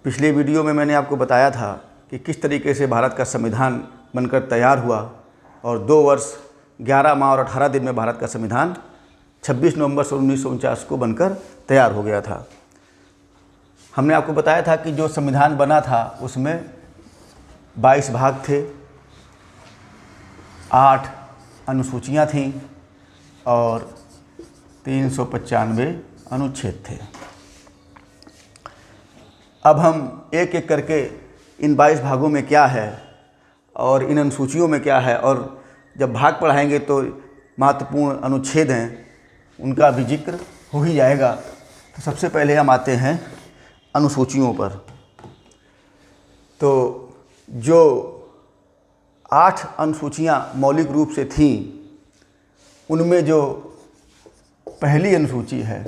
पिछले वीडियो में मैंने आपको बताया था कि किस तरीके से भारत का संविधान बनकर तैयार हुआ और 2 वर्ष 11 माह और 18 दिन में भारत का संविधान 26 नवंबर 1949 को बनकर तैयार हो गया था। हमने आपको बताया था कि जो संविधान बना था उसमें 22 भाग थे, 8 अनुसूचियाँ थीं और 395 अनुच्छेद थे। अब हम एक एक करके इन 22 भागों में क्या है और इन अनुसूचियों में क्या है, और जब भाग पढ़ाएंगे तो महत्वपूर्ण अनुच्छेद हैं उनका भी जिक्र हो ही जाएगा। तो सबसे पहले हम आते हैं अनुसूचियों पर। तो जो 8 अनुसूचियाँ मौलिक रूप से थीं, उनमें जो पहली अनुसूची है,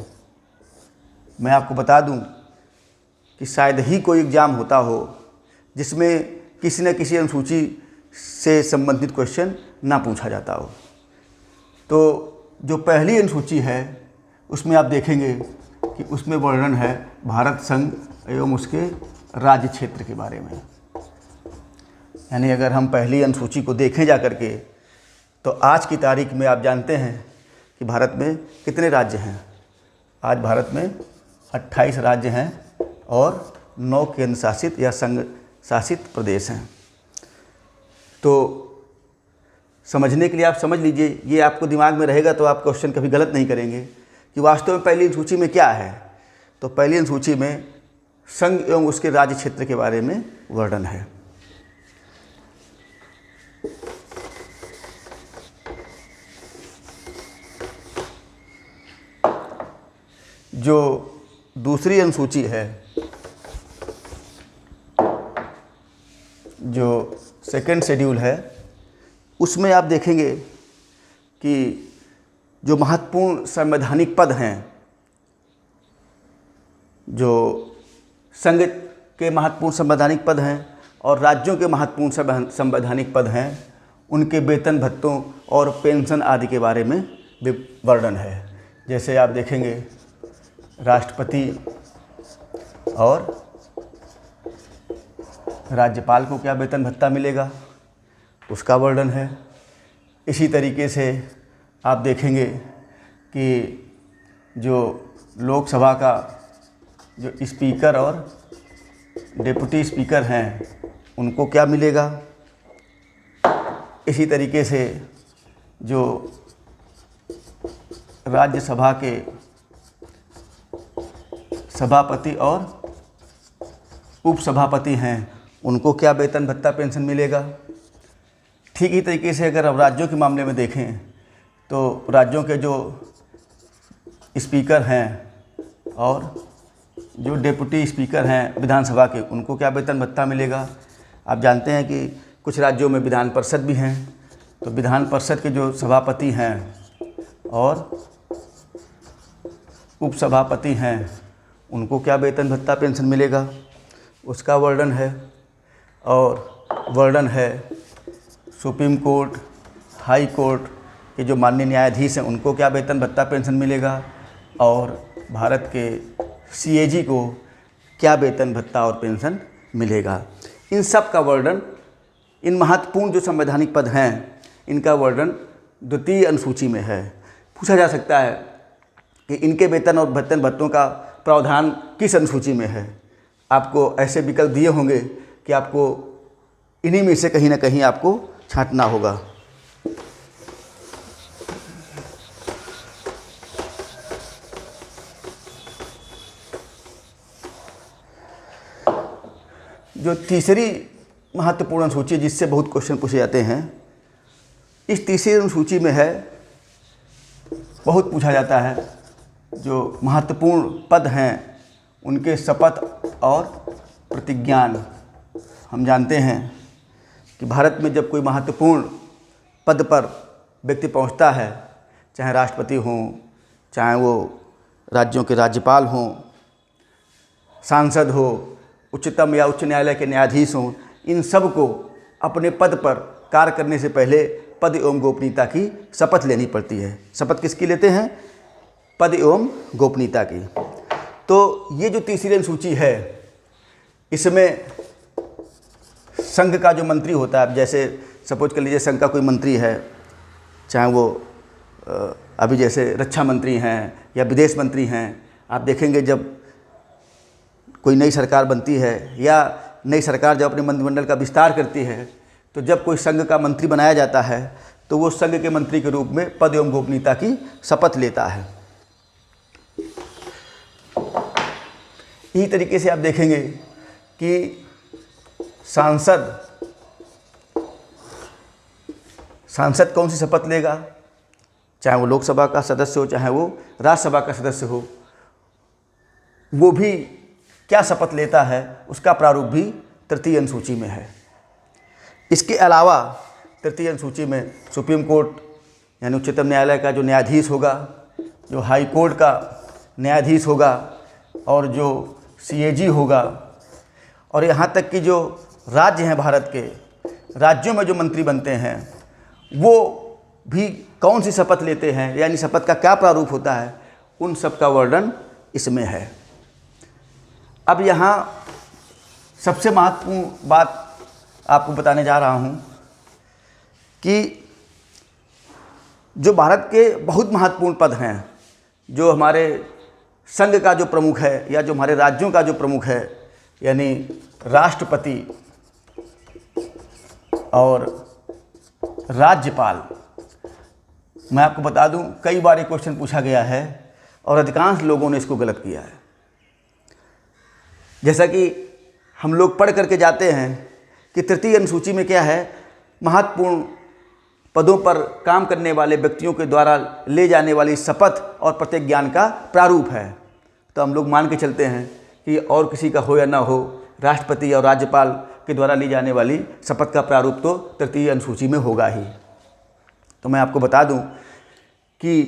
मैं आपको बता दूं कि शायद ही कोई एग्ज़ाम होता हो जिसमें किसी न किसी अनुसूची से संबंधित क्वेश्चन ना पूछा जाता हो। तो जो पहली अनुसूची है उसमें आप देखेंगे कि उसमें वर्णन है भारत संघ एवं उसके राज्य क्षेत्र के बारे में। यानी अगर हम पहली अनुसूची को देखें जा करके, तो आज की तारीख में आप जानते हैं कि भारत में कितने राज्य हैं। आज भारत में 28 राज्य हैं और 9 केंद्र शासित या संघ शासित प्रदेश हैं। तो समझने के लिए आप समझ लीजिए, ये आपको दिमाग में रहेगा तो आप क्वेश्चन कभी गलत नहीं करेंगे कि वास्तव में पहली अनुसूची में क्या है। तो पहली अनुसूची में संघ एवं उसके राज्य क्षेत्र के बारे में वर्णन है। जो दूसरी अनुसूची है, जो सेकंड शेड्यूल है, उसमें आप देखेंगे कि जो महत्वपूर्ण संवैधानिक पद हैं, जो संघ के महत्वपूर्ण संवैधानिक पद हैं और राज्यों के महत्वपूर्ण संवैधानिक पद हैं, उनके वेतन भत्तों और पेंशन आदि के बारे में वर्णन है। जैसे आप देखेंगे राष्ट्रपति और राज्यपाल को क्या वेतन भत्ता मिलेगा, उसका वर्णन है। इसी तरीके से आप देखेंगे कि जो लोकसभा का जो स्पीकर और डिप्टी स्पीकर हैं उनको क्या मिलेगा। इसी तरीके से जो राज्यसभा के सभापति और उपसभापति हैं उनको क्या वेतन भत्ता पेंशन मिलेगा। ठीक ही तरीके से अगर अब राज्यों के मामले में देखें तो राज्यों के जो स्पीकर हैं और जो डिप्टी स्पीकर हैं विधानसभा के, उनको क्या वेतन भत्ता मिलेगा। आप जानते हैं कि कुछ राज्यों में विधान परिषद भी हैं, तो विधान परिषद के जो सभापति हैं और उपसभापति हैं उनको क्या वेतन भत्ता पेंशन मिलेगा, उसका वर्णन है। और वर्णन है सुप्रीम कोर्ट, हाई कोर्ट के जो माननीय न्यायाधीश हैं उनको क्या वेतन भत्ता पेंशन मिलेगा, और भारत के CAG को क्या वेतन भत्ता और पेंशन मिलेगा। इन सब का वर्णन, इन महत्वपूर्ण जो संवैधानिक पद हैं इनका वर्णन द्वितीय अनुसूची में है। पूछा जा सकता है कि इनके वेतन और वेतन भत्तों का प्रावधान किस अनुसूची में है। आपको ऐसे विकल्प दिए होंगे कि आपको इन्हीं में से कहीं ना कहीं आपको छांटना होगा। जो तीसरी महत्वपूर्ण अनुसूची जिससे बहुत क्वेश्चन पूछे जाते हैं, इस तीसरी अनुसूची में है, बहुत पूछा जाता है, जो महत्वपूर्ण पद हैं उनके शपथ और प्रतिज्ञान। हम जानते हैं कि भारत में जब कोई महत्वपूर्ण पद पर व्यक्ति पहुंचता है, चाहे राष्ट्रपति हों, चाहे वो राज्यों के राज्यपाल हों, सांसद हो, उच्चतम या उच्च न्यायालय के न्यायाधीश हों, इन सब को अपने पद पर कार्य करने से पहले पद एवं गोपनीयता की शपथ लेनी पड़ती है। शपथ किसकी लेते हैं? पद एवं गोपनीयता की। तो ये जो तीसरी अनुसूची है, इसमें संघ का जो मंत्री होता है, अब जैसे सपोज कर लीजिए संघ का कोई मंत्री है, चाहे वो अभी जैसे रक्षा मंत्री हैं या विदेश मंत्री हैं, आप देखेंगे जब कोई नई सरकार बनती है या नई सरकार जब अपने मंत्रिमंडल का विस्तार करती है, तो जब कोई संघ का मंत्री बनाया जाता है तो वो संघ के मंत्री के रूप में पद एवं गोपनीयता की शपथ लेता है। इसी तरीके से आप देखेंगे कि सांसद कौन सी शपथ लेगा, चाहे वो लोकसभा का सदस्य हो चाहे वो राज्यसभा का सदस्य हो, वो भी क्या शपथ लेता है उसका प्रारूप भी तृतीय अनुसूची में है। इसके अलावा तृतीय अनुसूची में सुप्रीम कोर्ट यानी उच्चतम न्यायालय का जो न्यायाधीश होगा, जो हाई कोर्ट का न्यायाधीश होगा और जो CAG होगा, और यहाँ तक कि जो राज्य हैं भारत के, राज्यों में जो मंत्री बनते हैं वो भी कौन सी शपथ लेते हैं, यानी शपथ का क्या प्रारूप होता है, उन सब का वर्णन इसमें है। अब यहाँ सबसे महत्वपूर्ण बात आपको बताने जा रहा हूँ कि जो भारत के बहुत महत्वपूर्ण पद हैं, जो हमारे संघ का जो प्रमुख है या जो हमारे राज्यों का जो प्रमुख है, यानी राष्ट्रपति और राज्यपाल, मैं आपको बता दूं कई बार ये क्वेश्चन पूछा गया है और अधिकांश लोगों ने इसको गलत किया है। जैसा कि हम लोग पढ़ करके जाते हैं कि तृतीय अनुसूची में क्या है, महत्वपूर्ण पदों पर काम करने वाले व्यक्तियों के द्वारा ले जाने वाली शपथ और प्रतिज्ञान का प्रारूप है। तो हम लोग मान के चलते हैं कि और किसी का हो या ना हो, राष्ट्रपति और राज्यपाल के द्वारा ली जाने वाली शपथ का प्रारूप तो तृतीय अनुसूची में होगा ही। तो मैं आपको बता दूं कि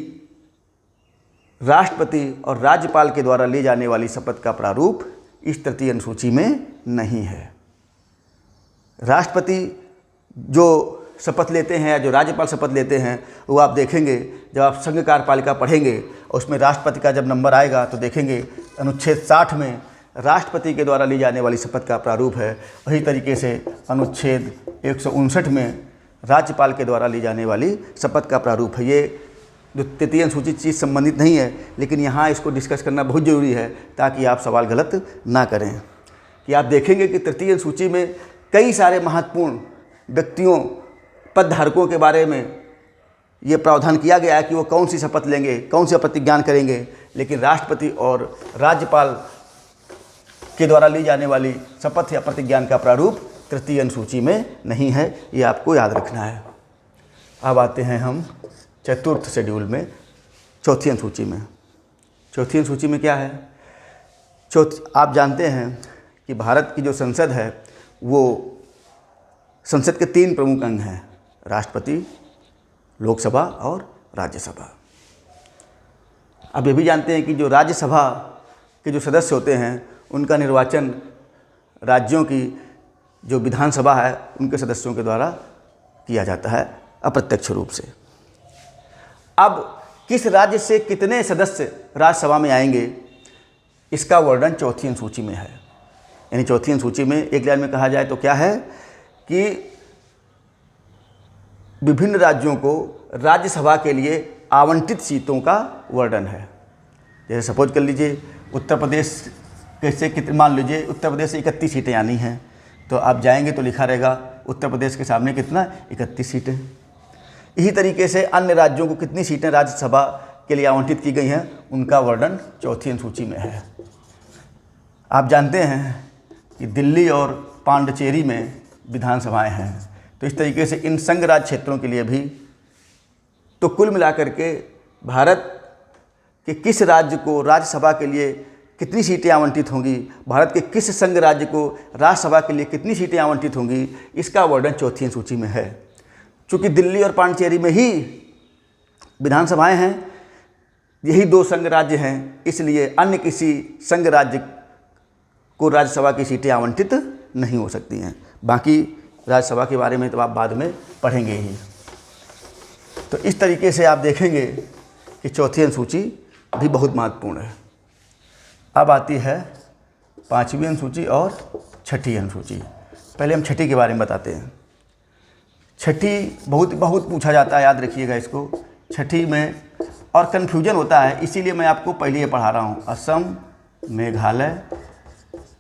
राष्ट्रपति और राज्यपाल के द्वारा ली जाने वाली शपथ का प्रारूप इस तृतीय अनुसूची में नहीं है। राष्ट्रपति जो शपथ लेते हैं या जो राज्यपाल शपथ लेते हैं, वो आप देखेंगे जब आप संघ कार्यपालिका पढ़ेंगे और उसमें राष्ट्रपति का जब नंबर आएगा तो देखेंगे अनुच्छेद 60 में राष्ट्रपति के द्वारा ली जाने वाली शपथ का प्रारूप है। वही तरीके से अनुच्छेद 159 में राज्यपाल के द्वारा ली जाने वाली शपथ का प्रारूप है। ये जो तृतीय अनुसूची चीज़ संबंधित नहीं है, लेकिन यहाँ इसको डिस्कस करना बहुत ज़रूरी है ताकि आप सवाल गलत ना करें। कि आप देखेंगे कि तृतीय अनुसूची में कई सारे महत्वपूर्ण व्यक्तियों, पदधारकों के बारे में ये प्रावधान किया गया है कि वो कौन सी शपथ लेंगे, कौन सा प्रतिज्ञान करेंगे, लेकिन राष्ट्रपति और राज्यपाल के द्वारा ली जाने वाली शपथ या प्रतिज्ञान का प्रारूप तृतीय अनुसूची में नहीं है। ये आपको याद रखना है। अब आते हैं हम चतुर्थ शेड्यूल में, चौथी अनुसूची में। चौथी अनुसूची में क्या है? आप जानते हैं कि भारत की जो संसद है वो संसद के 3 प्रमुख अंग हैं, राष्ट्रपति, लोकसभा और राज्यसभा। अब ये भी जानते हैं कि जो राज्यसभा के जो सदस्य होते हैं उनका निर्वाचन राज्यों की जो विधानसभा है उनके सदस्यों के द्वारा किया जाता है अप्रत्यक्ष रूप से। अब किस राज्य से कितने सदस्य राज्यसभा में आएंगे, इसका वर्णन चौथी अनुसूची में है। यानी चौथी अनुसूची में एक लाइन में कहा जाए तो क्या है कि विभिन्न राज्यों को राज्यसभा के लिए आवंटित सीटों का वर्णन है। जैसे सपोज कर लीजिए उत्तर प्रदेश कैसे कितने, मान लीजिए उत्तर प्रदेश से 31 सीटें आनी हैं, तो आप जाएंगे तो लिखा रहेगा उत्तर प्रदेश के सामने कितना, 31 सीटें। इसी तरीके से अन्य राज्यों को कितनी सीटें राज्यसभा के लिए आवंटित की गई हैं, उनका वर्णन चौथी अनुसूची में है। आप जानते हैं कि दिल्ली और पांडिचेरी में विधानसभाएं हैं, तो इस तरीके से इन संघ राज्य क्षेत्रों के लिए भी, तो कुल मिलाकर के भारत के किस राज्य को राज्यसभा के लिए कितनी सीटें आवंटित होंगी, भारत के किस संघ राज्य को राज्यसभा के लिए कितनी सीटें आवंटित होंगी, इसका वर्णन चौथी अनुसूची में है। चूँकि दिल्ली और पांडिचेरी में ही विधानसभाएं हैं, यही 2 संघ राज्य हैं, इसलिए अन्य किसी संघ राज्य को राज्यसभा की सीटें आवंटित नहीं हो सकती हैं। बाकी राज्यसभा के बारे में तो आप बाद में पढ़ेंगे ही। तो इस तरीके से आप देखेंगे कि चौथी अनुसूची भी बहुत महत्वपूर्ण है। अब आती है 5वीं अनुसूची और 6ठी अनुसूची। पहले हम 6ठी के बारे में बताते हैं। 6ठी बहुत पूछा जाता है, याद रखिएगा इसको। 6ठी में और कन्फ्यूजन होता है, इसीलिए मैं आपको पहले ये पढ़ा रहा हूँ। असम, मेघालय,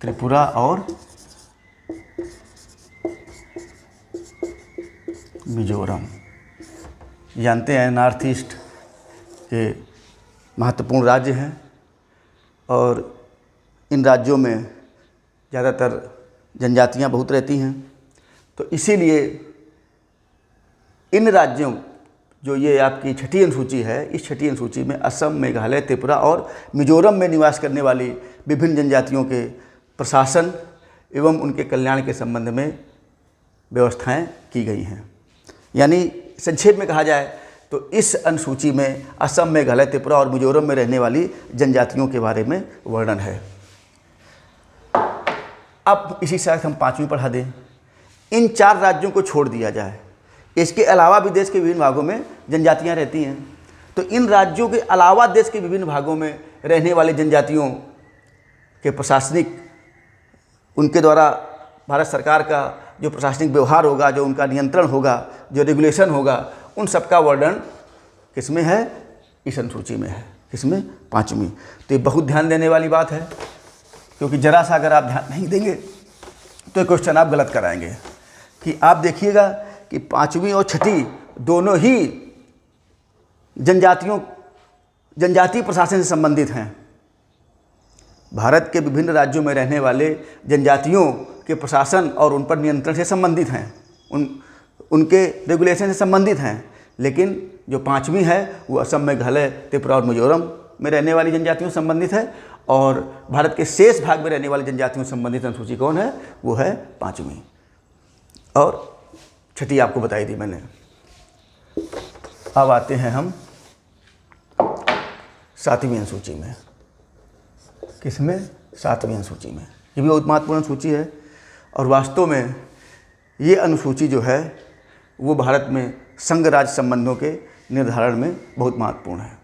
त्रिपुरा और मिजोरम। जानते हैं नॉर्थ ईस्ट के महत्वपूर्ण राज्य हैं और इन राज्यों में ज़्यादातर जनजातियां बहुत रहती हैं। तो इसीलिए इन राज्यों, जो ये आपकी 6ठी अनुसूची है, इस 6ठी अनुसूची में असम, मेघालय, त्रिपुरा और मिजोरम में निवास करने वाली विभिन्न जनजातियों के प्रशासन एवं उनके कल्याण के संबंध में व्यवस्थाएं की गई हैं। यानी संक्षेप में कहा जाए तो इस अनुसूची में असम, मेघालय, त्रिपुरा और मिजोरम में रहने वाली जनजातियों के बारे में वर्णन है। अब इसी साथ हम 5वीं पढ़ा दें। इन 4 राज्यों को छोड़ दिया जाए, इसके अलावा भी देश के विभिन्न भागों में जनजातियां रहती हैं। तो इन राज्यों के अलावा देश के विभिन्न भागों में रहने वाले जनजातियों के प्रशासनिक, उनके द्वारा भारत सरकार का जो प्रशासनिक व्यवहार होगा, जो उनका नियंत्रण होगा, जो रेगुलेशन होगा, उन सब का वर्णन किसमें है? इस अनुसूची में है। किसमें? 5वीं। तो ये बहुत ध्यान देने वाली बात है, क्योंकि जरा सा अगर आप ध्यान नहीं देंगे तो क्वेश्चन आप गलत कराएंगे। कि आप देखिएगा कि 5वीं और 6ठी दोनों ही जनजातीय प्रशासन से संबंधित हैं। भारत के विभिन्न राज्यों में रहने वाले जनजातियों के प्रशासन और उन पर नियंत्रण से संबंधित हैं, उनके रेगुलेशन से संबंधित हैं। लेकिन जो 5वीं है वो असम, मेघालय, त्रिपुरा और मिजोरम में रहने वाली जनजातियों से संबंधित है, और भारत के शेष भाग में रहने वाली जनजातियों से संबंधित अनुसूची कौन है? वो है 5वीं। और 6ठी आपको बताई दी मैंने। अब आते हैं हम 7वीं अनुसूची में। किसमें? 7वीं अनुसूची में। ये भी बहुत महत्वपूर्ण अनुसूची है, और वास्तव में ये अनुसूची जो है वो भारत में संघ राज्य संबंधों के निर्धारण में बहुत महत्वपूर्ण है।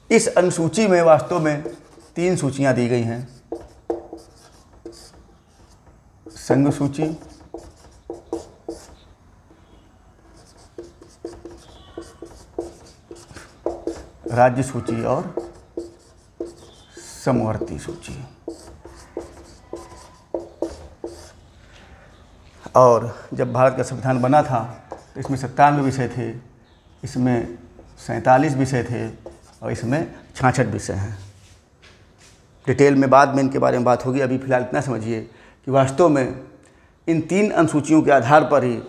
इस अनुसूची में वास्तव में 3 सूचियां दी गई हैं। संघ सूची, राज्य सूची और समवर्ती सूची। और जब भारत का संविधान बना था तो इसमें 97 विषय थे, इसमें 47 विषय थे और इसमें 66 विषय हैं। डिटेल में बाद में इनके बारे में बात होगी। अभी फ़िलहाल इतना समझिए कि वास्तव में इन 3 अनुसूचियों के आधार पर ही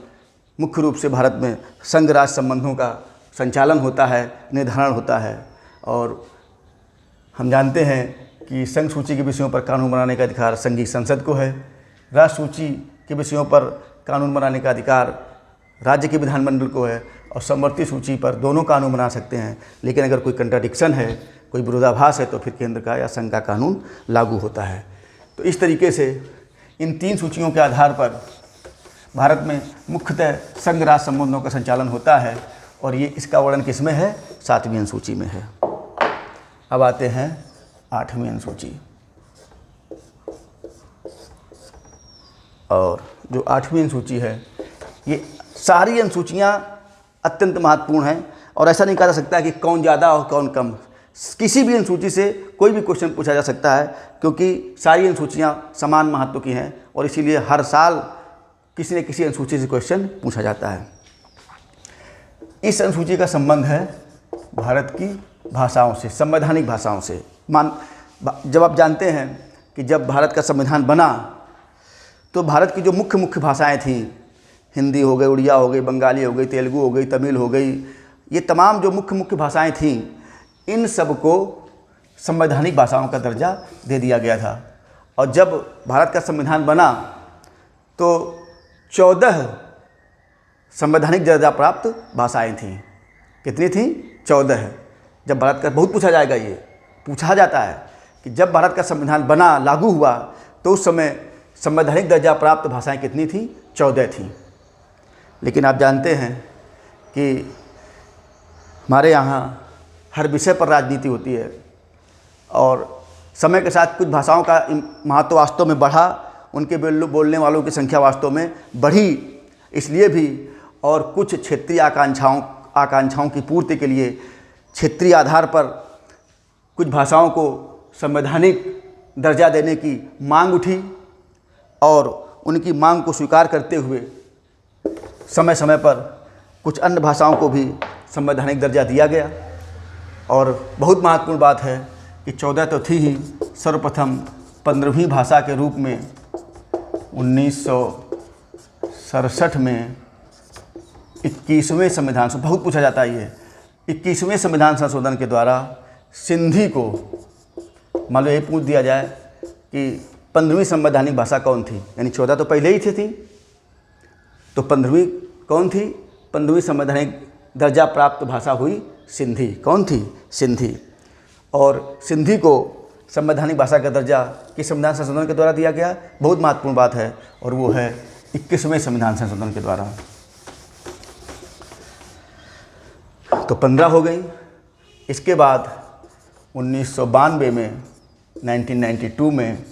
मुख्य रूप से भारत में संघ राज्य संबंधों का संचालन होता है, निर्धारण होता है। और हम जानते हैं कि संघ सूची के विषयों पर कानून बनाने का अधिकार संघीय संसद को है, राज्य सूची के विषयों पर कानून बनाने का अधिकार राज्य के विधानमंडल को है, और समवर्ती सूची पर दोनों कानून बना सकते हैं। लेकिन अगर कोई कंट्राडिक्शन है, कोई विरोधाभास है, तो फिर केंद्र का या संघ का कानून लागू होता है। तो इस तरीके से इन 3 सूचियों के आधार पर भारत में मुख्यतः संघ राज्य संबंधों का संचालन होता है, और ये इसका वर्णन किसमें है? 7वीं अनुसूची में है। अब आते हैं 8वीं अनुसूची। और जो 8वीं अनुसूची है, ये सारी अनुसूचियाँ अत्यंत महत्वपूर्ण हैं, और ऐसा नहीं कहा जा सकता कि कौन ज़्यादा और कौन कम। किसी भी अनुसूची से कोई भी क्वेश्चन पूछा जा सकता है, क्योंकि सारी अनुसूचियाँ समान महत्व की हैं, और इसीलिए हर साल किसी न किसी अनुसूची से क्वेश्चन पूछा जाता है। इस अनुसूची का संबंध है भारत की भाषाओं से, संवैधानिक भाषाओं से। जब आप जानते हैं कि जब भारत का संविधान बना तो भारत की जो मुख्य भाषाएं थीं, हिंदी हो गई, उड़िया हो गई, बंगाली हो गई, तेलुगु हो गई, तमिल हो गई, ये तमाम जो मुख्य भाषाएं थीं, इन सब को संवैधानिक भाषाओं का दर्जा दे दिया गया था। और जब भारत का संविधान बना तो 14 संवैधानिक दर्जा प्राप्त भाषाएं थीं। कितनी थीं? 14। जब भारत का, बहुत पूछा जाएगा, ये पूछा जाता है कि जब भारत का संविधान बना, लागू हुआ, तो उस समय संवैधानिक दर्जा प्राप्त भाषाएं कितनी थीं? 14 थीं। लेकिन आप जानते हैं कि हमारे यहाँ हर विषय पर राजनीति होती है, और समय के साथ कुछ भाषाओं का महत्व वास्तव में बढ़ा, उनके बोलने वालों की संख्या वास्तव में बढ़ी इसलिए भी, और कुछ क्षेत्रीय आकांक्षाओं की पूर्ति के लिए क्षेत्रीय आधार पर कुछ भाषाओं को संवैधानिक दर्जा देने की मांग उठी और उनकी मांग को स्वीकार करते हुए समय समय पर कुछ अन्य भाषाओं को भी संवैधानिक दर्जा दिया गया। और बहुत महत्वपूर्ण बात है कि 14 तो थी ही, सर्वप्रथम 15वीं भाषा के रूप में 1967 में 21वें संविधान से बहुत पूछा जाता है, ये 21वें संविधान संशोधन के द्वारा सिंधी को, मान लो ये पूछ दिया जाए कि 15वीं संवैधानिक भाषा कौन थी, यानी 14 तो पहले ही थी, तो 15वीं कौन थी? 15वीं संवैधानिक दर्जा प्राप्त भाषा हुई सिंधी। कौन थी? सिंधी। और सिंधी को संवैधानिक भाषा का दर्जा किस संविधान संशोधन के द्वारा दिया गया? बहुत महत्वपूर्ण बात है, और वो है 21वें संविधान संशोधन के द्वारा। तो 15 हो गई। इसके बाद 1992 में 1992 में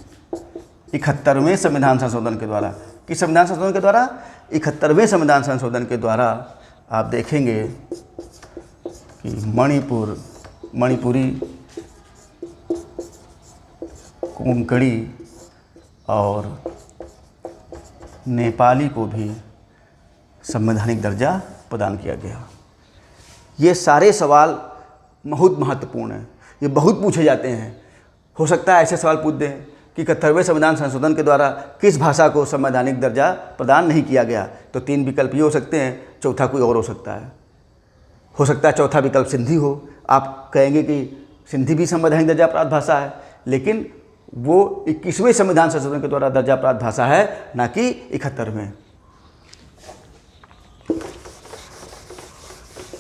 71वें संविधान संशोधन के द्वारा, किस संविधान संशोधन के द्वारा? 71वें संविधान संशोधन के द्वारा आप देखेंगे कि मणिपुरी, कोंकणी और नेपाली को भी संवैधानिक दर्जा प्रदान किया गया। ये सारे सवाल बहुत महत्वपूर्ण हैं, ये बहुत पूछे जाते हैं। हो सकता है ऐसे सवाल पूछ दें कि 71वें संविधान संशोधन के द्वारा किस भाषा को संवैधानिक दर्जा प्रदान नहीं किया गया? तो 3 विकल्प ये हो सकते हैं, चौथा कोई और हो सकता है। हो सकता है चौथा विकल्प सिंधी हो। आप कहेंगे कि सिंधी भी संवैधानिक दर्जा प्राप्त भाषा है, लेकिन वो 21वें संविधान संशोधन के द्वारा दर्जा प्राप्त भाषा है, ना कि 71वें।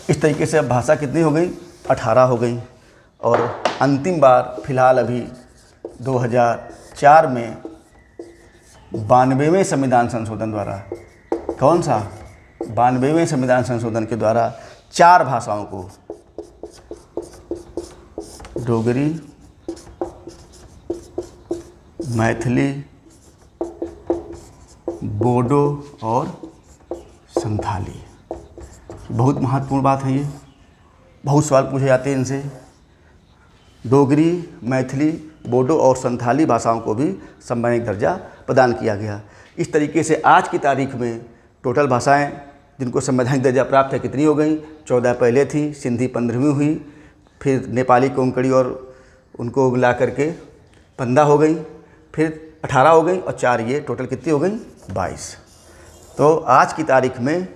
इस तरीके से अब भाषा कितनी हो गई? 18 हो गई। और अंतिम बार फिलहाल अभी 2004 में 92वें संविधान संशोधन द्वारा, कौन सा? 92वें संविधान संशोधन के द्वारा 4 भाषाओं को, डोगरी, मैथिली, बोडो और संथाली। बहुत महत्वपूर्ण बात है ये, बहुत सवाल पूछे जाते हैं इनसे। डोगरी, मैथिली, बोडो और संथाली भाषाओं को भी संवैधानिक दर्जा प्रदान किया गया। इस तरीके से आज की तारीख में टोटल भाषाएं जिनको संवैधानिक दर्जा प्राप्त है कितनी हो गई? 14 पहले थी, सिंधी 15वीं हुई, फिर नेपाली, कोंकणी और उनको मिला करके 15 हो गई, फिर 18 हो गई, और 4 ये टोटल कितनी हो गई? 22। तो आज की तारीख में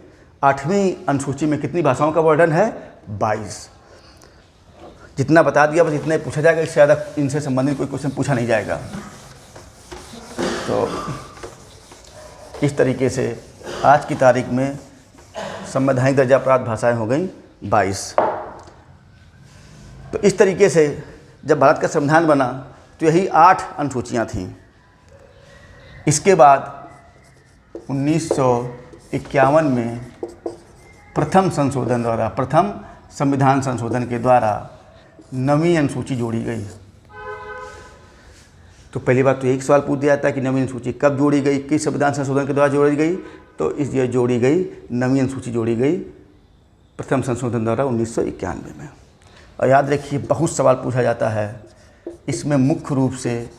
8वीं अनुसूची में कितनी भाषाओं का वर्णन है? 22। जितना बता दिया बस इतना ही पूछा जाएगा, इससे ज़्यादा इनसे संबंधित कोई क्वेश्चन पूछा नहीं जाएगा। तो इस तरीके से आज की तारीख में संवैधानिक दर्जा प्राप्त भाषाएं हो गई 22। तो इस तरीके से जब भारत का संविधान बना तो यही 8 अनुसूचियाँ थीं। इसके बाद 1951 में प्रथम संविधान संशोधन के द्वारा 9वीं अनुसूची जोड़ी गई। तो पहली बात तो एक सवाल पूछ दिया जाता है कि 9वीं अनुसूची कब जोड़ी गई, किस संविधान संशोधन के द्वारा जोड़ी गई? तो इसलिए जोड़ी गई, 9वीं अनुसूची जोड़ी गई प्रथम संशोधन द्वारा 1991 में। और याद रखिए बहुत सवाल पूछा जाता है, इसमें मुख्य रूप से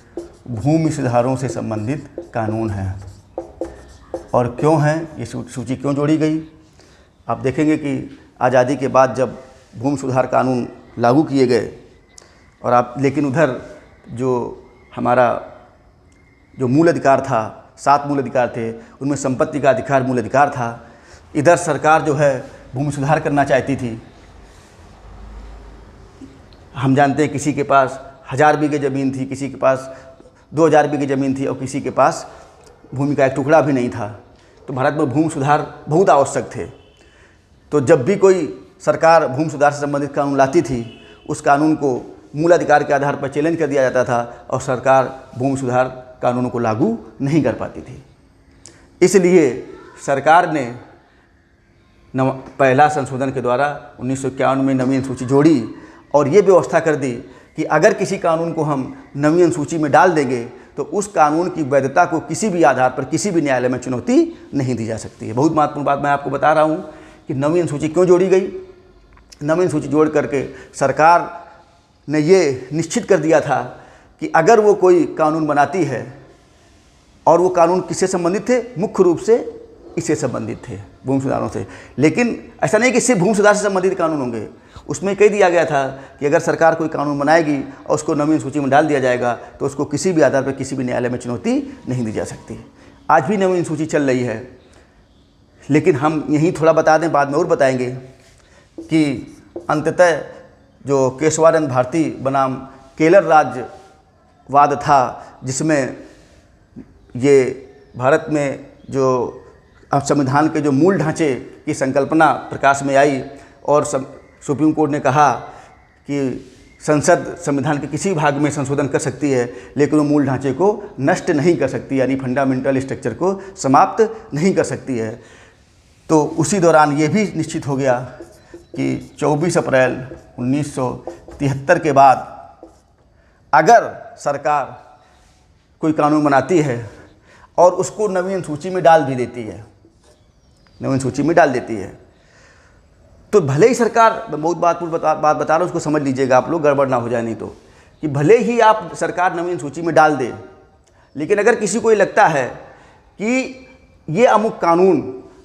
भूमि सुधारों से संबंधित कानून हैं। और क्यों हैं ये सूची क्यों जोड़ी गई? आप देखेंगे कि आज़ादी के बाद जब भूमि सुधार कानून लागू किए गए और लेकिन उधर जो हमारा जो मूल अधिकार था, 7 मूल अधिकार थे, उनमें संपत्ति का अधिकार मूल अधिकार था। इधर सरकार जो है भूमि सुधार करना चाहती थी। हम जानते हैं किसी के पास 1000 बीघे ज़मीन थी, किसी के पास 2000 बीघे ज़मीन थी और किसी के पास भूमि का एक टुकड़ा भी नहीं था। तो भारत में भूमि सुधार बहुत आवश्यक थे। तो जब भी कोई सरकार भूमि सुधार से संबंधित कानून लाती थी, उस कानून को मूल अधिकार के आधार पर चैलेंज कर दिया जाता था और सरकार भूमि सुधार कानूनों को लागू नहीं कर पाती थी। इसलिए सरकार ने पहला संशोधन के द्वारा 1951 में 9वीं अनुसूची जोड़ी और ये व्यवस्था कर दी कि अगर किसी कानून को हम नवीं अनुसूची में डाल देंगे तो उस कानून की वैधता को किसी भी आधार पर किसी भी न्यायालय में चुनौती नहीं दी जा सकती है। बहुत महत्वपूर्ण बात मैं आपको बता रहा हूँ कि नवीं अनुसूची क्यों जोड़ी गई। नवीं अनुसूची जोड़ करके सरकार ने ये निश्चित कर दिया था कि अगर वो कोई कानून बनाती है और वो कानून किससे संबंधित थे, मुख्य रूप से इससे संबंधित थे, भूमि सुधारों से। लेकिन ऐसा नहीं कि सिर्फ भूमि सुधार से संबंधित कानून होंगे, उसमें कह दिया गया था कि अगर सरकार कोई कानून बनाएगी और उसको नवीन सूची में डाल दिया जाएगा तो उसको किसी भी आधार पर किसी भी न्यायालय में चुनौती नहीं दी जा सकती। आज भी नवीन सूची चल रही है, लेकिन हम यहीं थोड़ा बता दें, बाद में और बताएंगे कि अंततः जो केशवानंद भारती बनाम केरल राज्यवाद था, जिसमें ये भारत में जो संविधान के जो मूल ढांचे की संकल्पना प्रकाश में आई और सुप्रीम कोर्ट ने कहा कि संसद संविधान के किसी भाग में संशोधन कर सकती है लेकिन वो मूल ढांचे को नष्ट नहीं कर सकती, यानी फंडामेंटल स्ट्रक्चर को समाप्त नहीं कर सकती है। तो उसी दौरान ये भी निश्चित हो गया कि 24 अप्रैल 1973 के बाद अगर सरकार कोई कानून बनाती है और उसको नवीन सूची में डाल भी देती है, नवीन सूची में डाल देती है, तो भले ही सरकार, बहुत बात बता रहा हूँ, उसको समझ लीजिएगा आप लोग, गड़बड़ ना हो जाए नहीं तो, कि भले ही आप सरकार नवीन सूची में डाल दे, लेकिन अगर किसी को ये लगता है कि ये अमुक कानून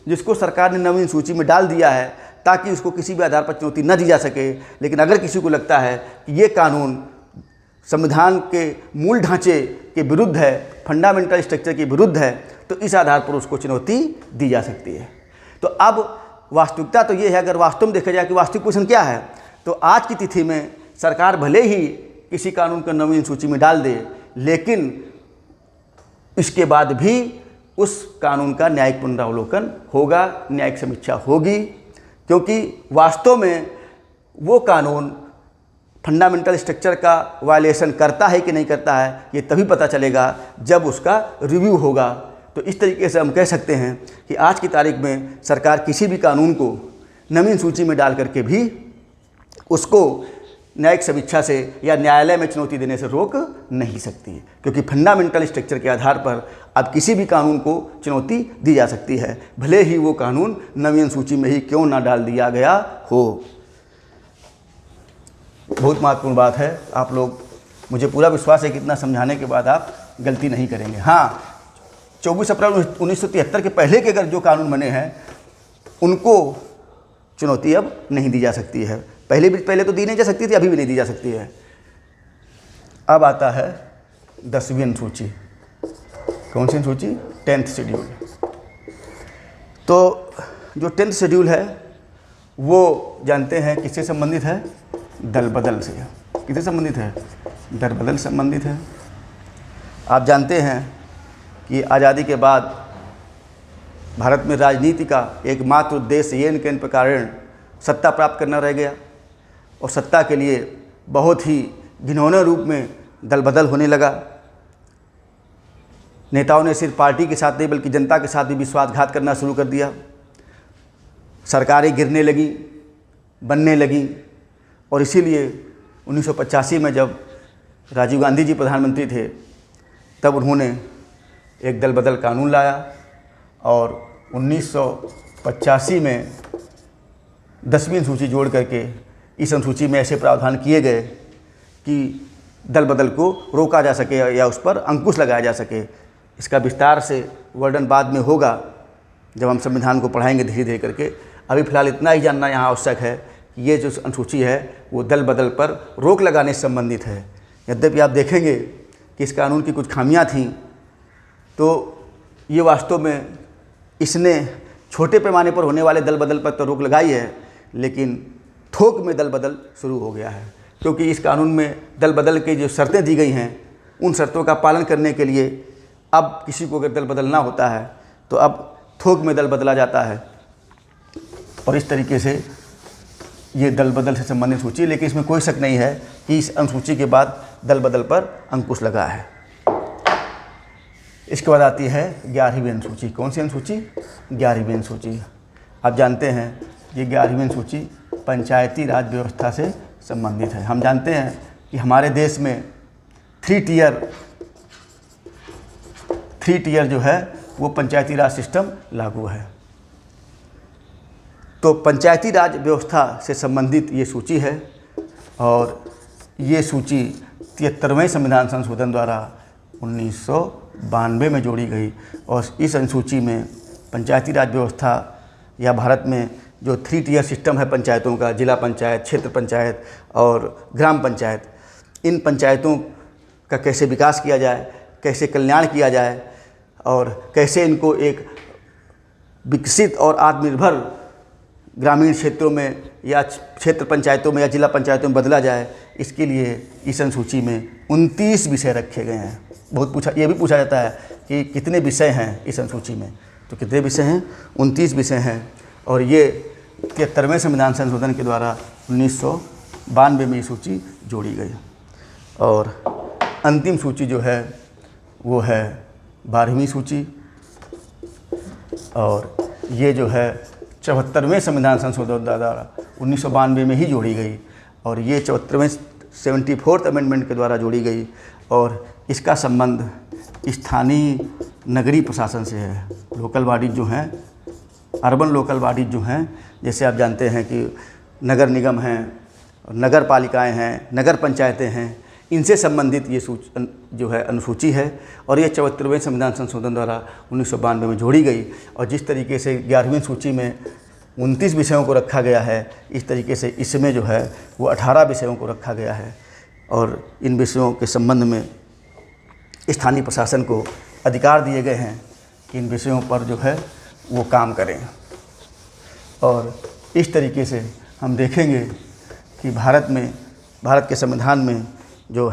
जिसको सरकार ने नवीन सूची में डाल दिया है ताकि उसको किसी भी आधार पर चुनौती न दी जा सके, लेकिन अगर किसी को लगता है कि ये कानून संविधान के मूल ढांचे के विरुद्ध है, फंडामेंटल स्ट्रक्चर के विरुद्ध है, तो इस आधार पर उसको चुनौती दी जा सकती है। तो अब वास्तविकता तो ये है, अगर वास्तव में देखा जाए कि वास्तविक पोजीशन क्या है, तो आज की तिथि में सरकार भले ही किसी कानून को नवीन सूची में डाल दे, लेकिन इसके बाद भी उस कानून का न्यायिक पुनरावलोकन होगा, न्यायिक समीक्षा होगी, क्योंकि वास्तव में वो कानून फंडामेंटल स्ट्रक्चर का वायलेशन करता है कि नहीं करता है, ये तभी पता चलेगा जब उसका रिव्यू होगा। तो इस तरीके से हम कह सकते हैं कि आज की तारीख में सरकार किसी भी कानून को नवीन सूची में डाल करके भी उसको न्यायिक समीक्षा से या न्यायालय में चुनौती देने से रोक नहीं सकती है, क्योंकि फंडामेंटल स्ट्रक्चर के आधार पर अब किसी भी कानून को चुनौती दी जा सकती है, भले ही वो कानून नवीन सूची में ही क्यों ना डाल दिया गया हो। बहुत महत्वपूर्ण बात है। आप लोग, मुझे पूरा विश्वास है कि इतना समझाने के बाद आप गलती नहीं करेंगे। हाँ, 24 अप्रैल 1973 के पहले के अगर जो कानून बने हैं उनको चुनौती अब नहीं दी जा सकती है। पहले तो दी नहीं जा सकती थी, अभी भी नहीं दी जा सकती है। अब आता है 10वीं अनुसूची। कौन सी अनुसूची? 10th schedule. तो जो 10th शेड्यूल है वो जानते हैं किससे संबंधित है? दल बदल से। किससे संबंधित है? दल बदल संबंधित है। आप जानते हैं कि आज़ादी के बाद भारत में राजनीति का एकमात्र उद्देश्य ये इनके कारण सत्ता प्राप्त करना रह गया, और सत्ता के लिए बहुत ही घिनौने रूप में दल बदल होने लगा। नेताओं ने सिर्फ पार्टी के साथ नहीं बल्कि जनता के साथ भी विश्वासघात करना शुरू कर दिया। सरकारें गिरने लगी, बनने लगी, और इसीलिए 1985 में जब राजीव गांधी जी प्रधानमंत्री थे तब उन्होंने एक दल बदल कानून लाया, और 1985 में 10वीं अनुसूची जोड़ करके इस अनुसूची में ऐसे प्रावधान किए गए कि दल बदल को रोका जा सके या उस पर अंकुश लगाया जा सके। इसका विस्तार से वर्णन बाद में होगा जब हम संविधान को पढ़ाएंगे धीरे धीरे करके। अभी फ़िलहाल इतना ही जानना यहाँ आवश्यक है कि ये जो अनुसूची है वो दल बदल पर रोक लगाने से संबंधित है। यद्यपि आप देखेंगे कि इस कानून की कुछ खामियां थीं, तो ये वास्तव में इसने छोटे पैमाने पर होने वाले दल बदल पर तो रोक लगाई है, लेकिन थोक में दल बदल शुरू हो गया है, क्योंकि इस कानून में दल बदल की जो शर्तें दी गई हैं उन शर्तों का पालन करने के लिए अब किसी को अगर दल बदलना होता है तो अब थोक में दल बदला जाता है, और इस तरीके से ये दल बदल से संबंधित सूची। लेकिन इसमें कोई शक नहीं है कि इस अनुसूची के बाद दल बदल पर अंकुश लगा है। इसके बाद आती है 11वीं अनुसूची। कौन सी अनुसूची? 11वीं अनुसूची। आप जानते हैं ये 11वीं अनुसूची पंचायती राज व्यवस्था से संबंधित है। हम जानते हैं कि हमारे देश में थ्री टीयर जो है वो पंचायती राज सिस्टम लागू है। तो पंचायती राज व्यवस्था से संबंधित ये सूची है और ये सूची 73वें संविधान संशोधन द्वारा 1992 में जोड़ी गई और इस अनुसूची में पंचायती राज व्यवस्था या भारत में जो थ्री टीयर सिस्टम है पंचायतों का, जिला पंचायत, क्षेत्र पंचायत और ग्राम पंचायत, इन पंचायतों का कैसे विकास किया जाए, कैसे कल्याण किया जाए और कैसे इनको एक विकसित और आत्मनिर्भर ग्रामीण क्षेत्रों में या क्षेत्र पंचायतों में या जिला पंचायतों में बदला जाए, इसके लिए इस अनुसूची में 29 विषय रखे गए हैं। ये भी पूछा जाता है कि कितने विषय हैं इस अनुसूची में, तो कितने विषय हैं? 29 विषय हैं और ये 73वें संविधान संशोधन के द्वारा 1992 में ये सूची जोड़ी गई। और अंतिम सूची जो है वो है 12वीं सूची और ये जो है 74वें संविधान संशोधन द्वारा 1992 में ही जोड़ी गई और ये 74th अमेंडमेंट के द्वारा जोड़ी गई और इसका संबंध स्थानीय नगरीय प्रशासन से है। लोकल बॉडीज जो हैं, अर्बन लोकल बॉडीज जो हैं, जैसे आप जानते हैं कि नगर निगम हैं, नगर पालिकाएँ हैं, नगर पंचायतें हैं, इनसे संबंधित ये जो है अनुसूची है और ये 74वें संविधान संशोधन द्वारा 1992 में जोड़ी गई। और जिस तरीके से 11वीं सूची में 29 विषयों को रखा गया है, इस तरीके से इसमें जो है वो 18 विषयों को रखा गया है और इन विषयों के संबंध में स्थानीय प्रशासन को अधिकार दिए गए हैं कि इन विषयों पर जो है वो काम करें। और इस तरीके से हम देखेंगे कि भारत के संविधान में जो